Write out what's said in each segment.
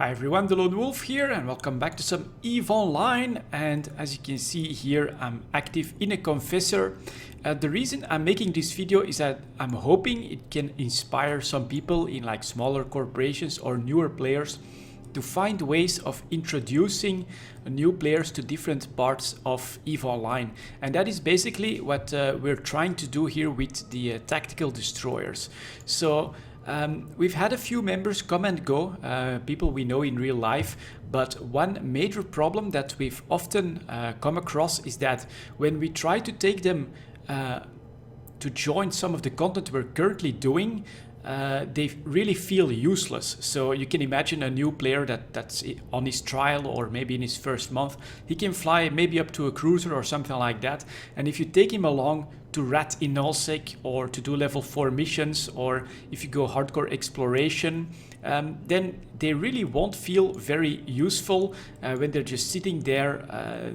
Hi everyone, delonewolf here and welcome back to some EVE Online. And as you can see here, I'm active in a confessor. The reason I'm making this video is that I'm hoping it can inspire some people in like smaller corporations or newer players to find ways of introducing new players to different parts of EVE Online. And that is basically what we're trying to do here with the tactical destroyers. So we've had a few members come and go, people we know in real life, but one major problem that we've often come across is that when we try to take them to join some of the content we're currently doing, they really feel useless. So you can imagine a new player that's on his trial or maybe in his first month. He can fly maybe up to a cruiser or something like that. And if you take him along to rat in nullsec or to do level 4 missions, or if you go hardcore exploration, then they really won't feel very useful when they're just sitting there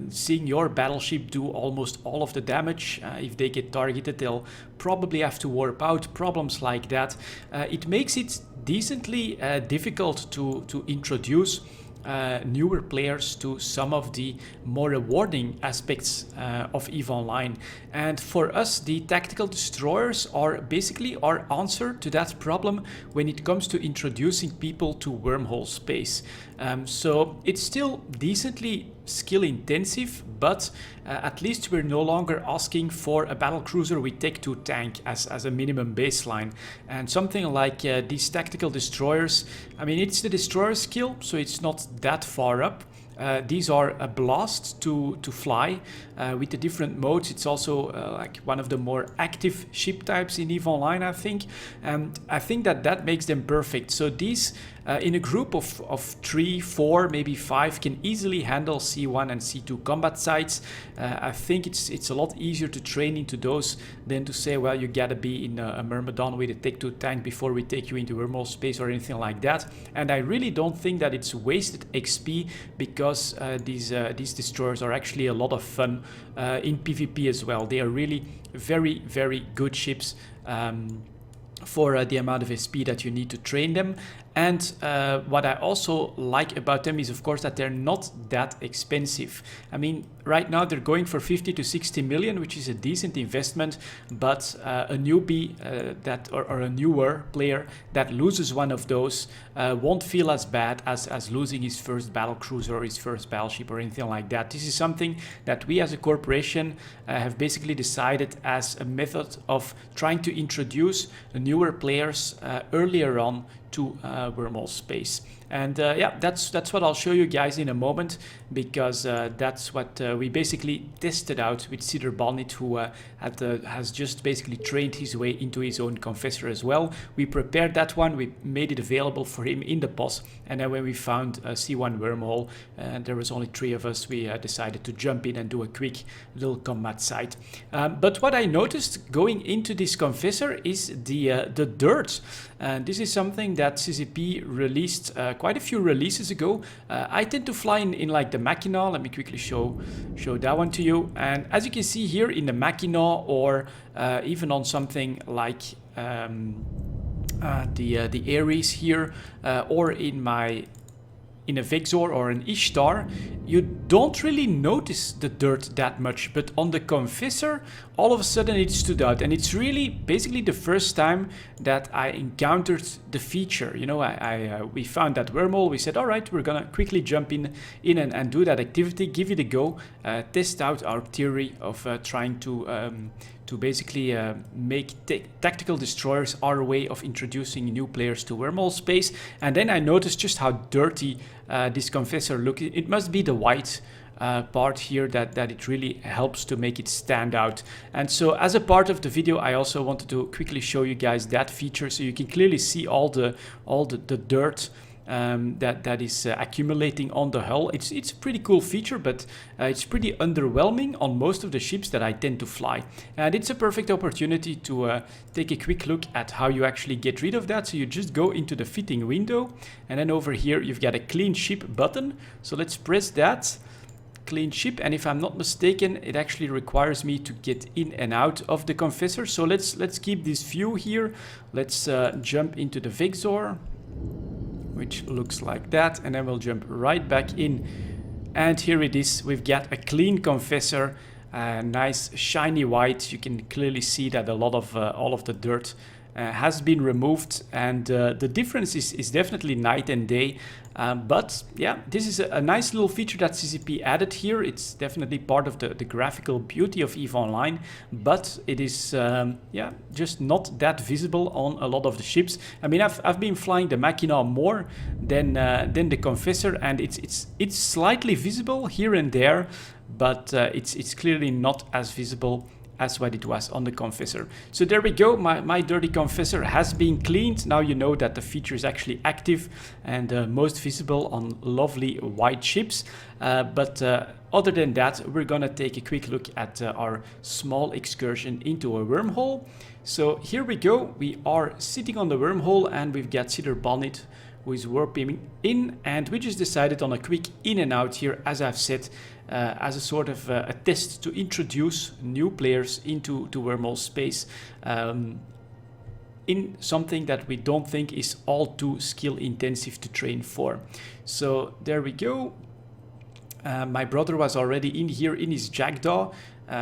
seeing your battleship do almost all of the damage. If they get targeted, they'll probably have to warp out, problems like that. It makes it decently difficult to introduce newer players to some of the more rewarding aspects of EVE Online. And for us, the tactical destroyers are basically our answer to that problem when it comes to introducing people to wormhole space. So it's still decently skill intensive, but at least we're no longer asking for a battle cruiser with Tech 2 tank as a minimum baseline. And something like these tactical destroyers, I mean, it's the destroyer skill, so it's not that far up. These are a blast to fly with the different modes. It's also like one of the more active ship types in EVE Online, I think. And I think that makes them perfect. So these in a group of 3, 4, maybe 5 can easily handle C1 and C2 combat sites. I think it's a lot easier to train into those than to say, well, you gotta be in a Myrmidon with a Tech 2 tank before we take you into wormhole space or anything like that. And I really don't think that it's wasted XP, because these destroyers are actually a lot of fun in PvP as well. They are really very, very good ships for the amount of SP that you need to train them. And what I also like about them is, of course, that they're not that expensive. I mean, right now they're going for 50 to 60 million, which is a decent investment, but a newbie or a newer player that loses one of those won't feel as bad as losing his first battle cruiser or his first battleship or anything like that. This is something that we as a corporation have basically decided as a method of trying to introduce newer players earlier on to wormhole space. And yeah, that's what I'll show you guys in a moment, because that's what we basically tested out with Cedar Balnit, who has just basically trained his way into his own confessor as well. We prepared that one, we made it available for him in the POS, and then when we found a C1 wormhole, and there was only 3 of us, we decided to jump in and do a quick little combat site. But what I noticed going into this confessor is the dirt. And this is something that CCP released quite a few releases ago. I tend to fly in like the Mackinac. Let me quickly show that one to you. And as you can see here in the Mackinac, or even on something like the Ares here, or in a Vexor or an Ishtar, you don't really notice the dirt that much, but on the confessor, all of a sudden it stood out. And it's really basically the first time that I encountered the feature. You know, we found that wormhole, we said, all right, we're gonna quickly jump in and do that activity, give it a go, test out our theory of trying to basically make tactical destroyers our way of introducing new players to wormhole space. And then I noticed just how dirty this confessor looked. It must be the white part here that it really helps to make it stand out. And so as a part of the video, I also wanted to quickly show you guys that feature, so you can clearly see all the dirt that is accumulating on the hull. It's a pretty cool feature, but it's pretty underwhelming on most of the ships that I tend to fly. And it's a perfect opportunity to take a quick look at how you actually get rid of that. So you just go into the fitting window, and then over here you've got a clean ship button. So let's press that. Clean ship, and if I'm not mistaken, it actually requires me to get in and out of the confessor. So let's keep this view here. Let's jump into the Vexor. which looks like that, and then we'll jump right back in. And here it is. We've got a clean confessor, nice shiny white. You can clearly see that a lot of all of the dirt has been removed, and the difference is definitely night and day. But yeah, this is a nice little feature that CCP added here. It's definitely part of the graphical beauty of EVE Online, but it is yeah, just not that visible on a lot of the ships. I mean, I've been flying the Machina more than the Confessor, and it's slightly visible here and there, but it's clearly not as visible as what it was on the Confessor. So there we go, my dirty Confessor has been cleaned. Now you know that the feature is actually active and most visible on lovely white ships. But other than that, we're gonna take a quick look at our small excursion into a wormhole. So here we go, we are sitting on the wormhole, and we've got Cedar Bonnet who is warping in, and we just decided on a quick in and out here, as I've said, as a sort of a test to introduce new players into wormhole space in something that we don't think is all too skill intensive to train for. So there we go. My brother was already in here in his Jackdaw,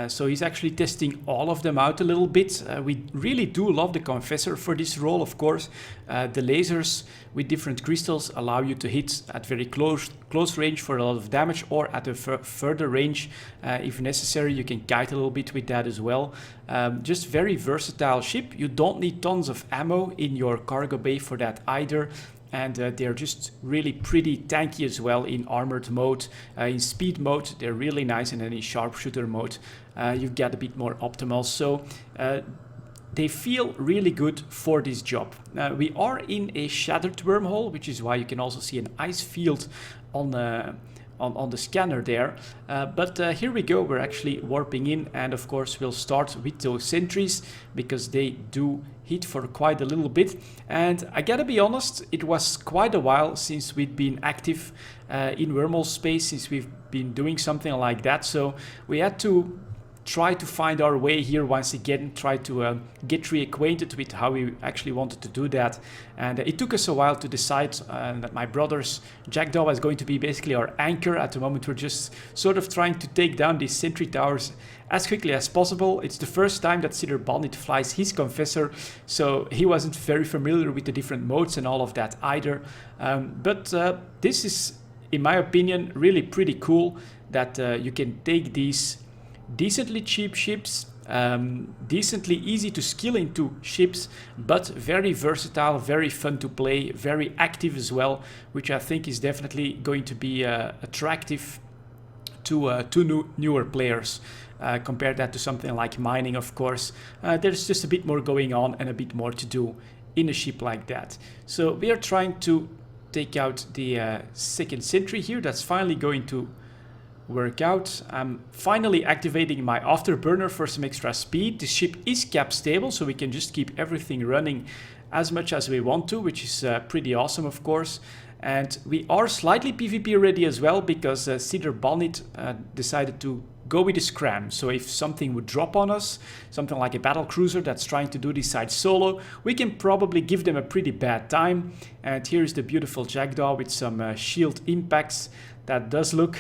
so he's actually testing all of them out a little bit. We really do love the Confessor for this role, of course. The lasers with different crystals allow you to hit at very close range for a lot of damage, or at a further range if necessary. You can kite a little bit with that as well. Just very versatile ship. You don't need tons of ammo in your cargo bay for that either. And they're just really pretty tanky as well in armored mode. In speed mode, they're really nice, and then in sharpshooter mode, you get a bit more optimal. So they feel really good for this job. We are in a shattered wormhole, which is why you can also see an ice field on the scanner there. But here we go, we're actually warping in, and of course we'll start with those sentries because they do hit for quite a little bit. And I gotta be honest, it was quite a while since we'd been active in wormhole space, since we've been doing something like that, so we had to try to find our way here once again, try to get reacquainted with how we actually wanted to do that. And it took us a while to decide that my brother's Jackdaw was going to be basically our anchor. At the moment we're just sort of trying to take down these sentry towers as quickly as possible. It's the first time that Cedar Bonnet flies his Confessor, so he wasn't very familiar with the different modes and all of that either. But this is, in my opinion, really pretty cool that you can take these decently cheap ships, decently easy to skill into ships, but very versatile, very fun to play, very active as well, which I think is definitely going to be attractive to newer players. Compare that to something like mining, of course. There's just a bit more going on and a bit more to do in a ship like that. So we are trying to take out the second sentry here. That's finally going to work out. I'm finally activating my afterburner for some extra speed. The ship is cap stable, so we can just keep everything running as much as we want to, which is pretty awesome, of course. And we are slightly PvP ready as well, because Cedar Bonnet decided to go with a scram. So if something would drop on us, something like a battle cruiser that's trying to do this side solo, we can probably give them a pretty bad time. And here's the beautiful Jackdaw with some shield impacts. That does look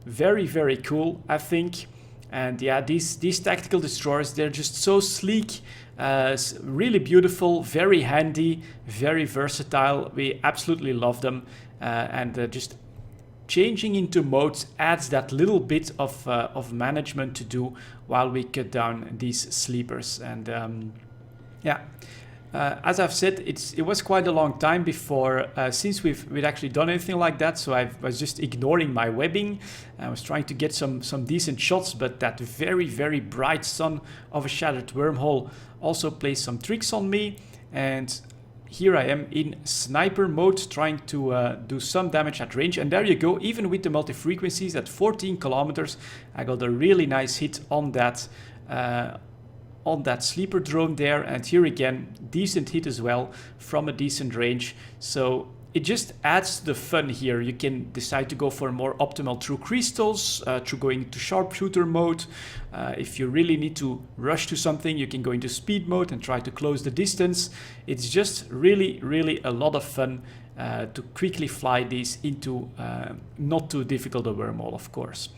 very, very cool, I think. And yeah, these tactical destroyers, they're just so sleek, really beautiful, very handy, very versatile. We absolutely love them. And just changing into modes adds that little bit of management to do while we cut down these sleepers. And yeah. As I've said, it was quite a long time before since we'd actually done anything like that, so I was just ignoring my webbing. I was trying to get some decent shots, but that very, very bright sun of a shattered wormhole also plays some tricks on me. And here I am in sniper mode, trying to do some damage at range. And there you go, even with the multi-frequencies at 14 kilometers, I got a really nice hit on that sleeper drone there. And here again, decent hit as well from a decent range. So it just adds the fun here. You can decide to go for more optimal through crystals, through going into sharpshooter mode. If you really need to rush to something, you can go into speed mode and try to close the distance. It's just really, really a lot of fun to quickly fly these into not too difficult a wormhole, of course.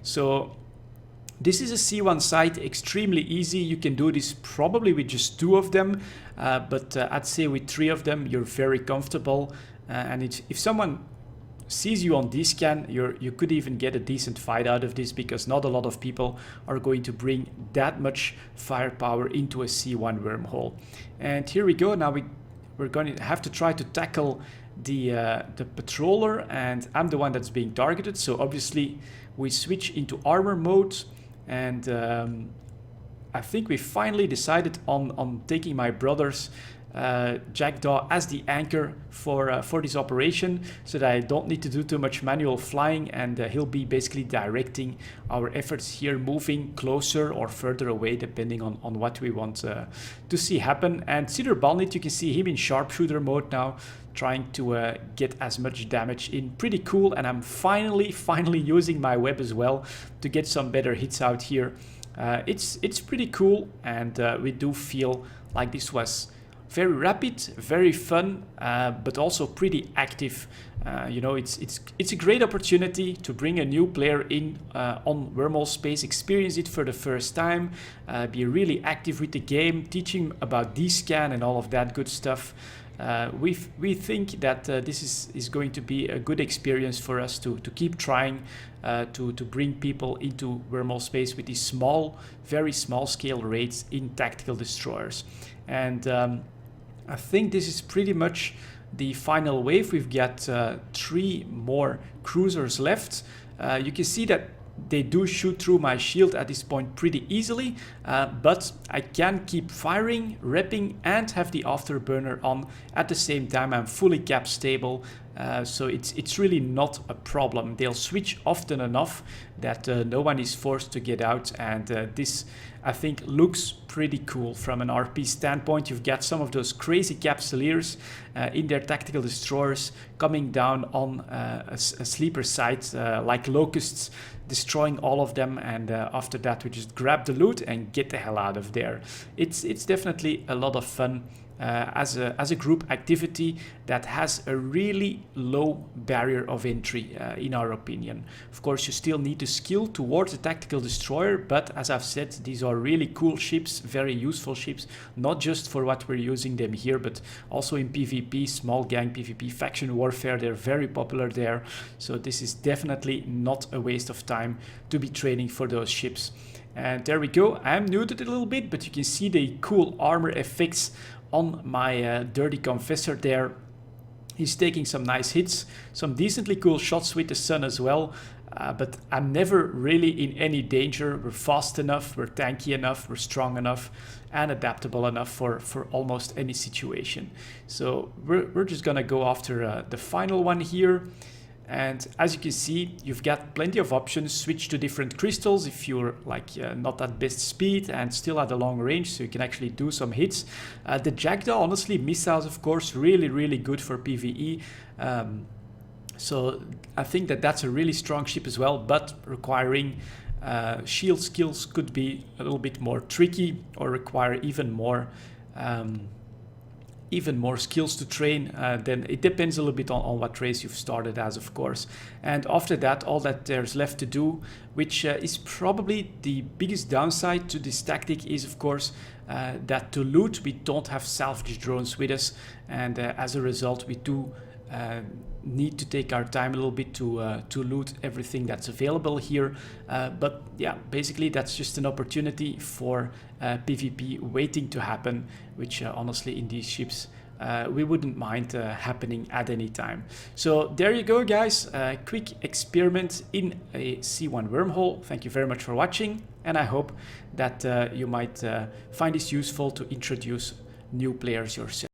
So this is a C1 site, extremely easy. You can do this probably with just 2 of them, but I'd say with 3 of them, you're very comfortable. And if someone sees you on D-scan, you could even get a decent fight out of this, because not a lot of people are going to bring that much firepower into a C1 wormhole. And here we go. Now we're going to have to try to tackle the patroller, and I'm the one that's being targeted. So obviously we switch into armor mode, and I think we finally decided on taking my brother's Jackdaw as the anchor for this operation, so that I don't need to do too much manual flying, and he'll be basically directing our efforts here, moving closer or further away depending on what we want to see happen. And Cedar Bandit, you can see him in sharpshooter mode now, trying to get as much damage in. Pretty cool. And I'm finally using my web as well to get some better hits out here. It's pretty cool, and we do feel like this was very rapid, very fun, but also pretty active. You know, it's a great opportunity to bring a new player in on wormhole space, experience it for the first time, be really active with the game, teaching about D-scan and all of that good stuff. We think that this is going to be a good experience for us to keep trying to bring people into wormhole space with these small, very small scale raids in tactical destroyers. And I think this is pretty much the final wave. We've got 3 more cruisers left. You can see that they do shoot through my shield at this point pretty easily, but I can keep firing, repping, and have the afterburner on at the same time. I'm fully cap stable, so it's really not a problem. They'll switch often enough that no one is forced to get out, and this, I think, looks pretty cool from an RP standpoint. You've got some of those crazy capsuleers in their tactical destroyers coming down on a sleeper site like locusts, destroying all of them, and after that we just grab the loot and get the hell out of there. It's definitely a lot of fun as a group activity that has a really low barrier of entry in our opinion. Of course, you still need to skill towards a tactical destroyer, but as I've said, these are really cool ships, very useful ships, not just for what we're using them here, but also in PvP, small gang PvP, faction warfare. They're very popular there, so this is definitely not a waste of time to be training for those ships. And there we go. I'm muted a little bit, but you can see the cool armor effects on my dirty confessor there. He's taking some nice hits, some decently cool shots with the sun as well, but I'm never really in any danger. We're fast enough, we're tanky enough, we're strong enough, and adaptable enough for almost any situation. So we're just gonna go after the final one here. And as you can see, you've got plenty of options. Switch to different crystals if you're like not at best speed and still at a long range, so you can actually do some hits. The Jackdaw, honestly, missiles, of course, really good for PvE. So I think that's a really strong ship as well, but requiring shield skills could be a little bit more tricky, or require even more skills to train. Then it depends a little bit on what race you've started as, of course. And after that, all that there's left to do, which is probably the biggest downside to this tactic, is of course that to loot we don't have salvage drones with us, and as a result we do need to take our time a little bit to loot everything that's available here. But yeah, basically that's just an opportunity for PvP waiting to happen, which honestly in these ships we wouldn't mind happening at any time. So there you go, guys. Quick experiment in a C1 wormhole. Thank you very much for watching, and I hope that you might find this useful to introduce new players yourself.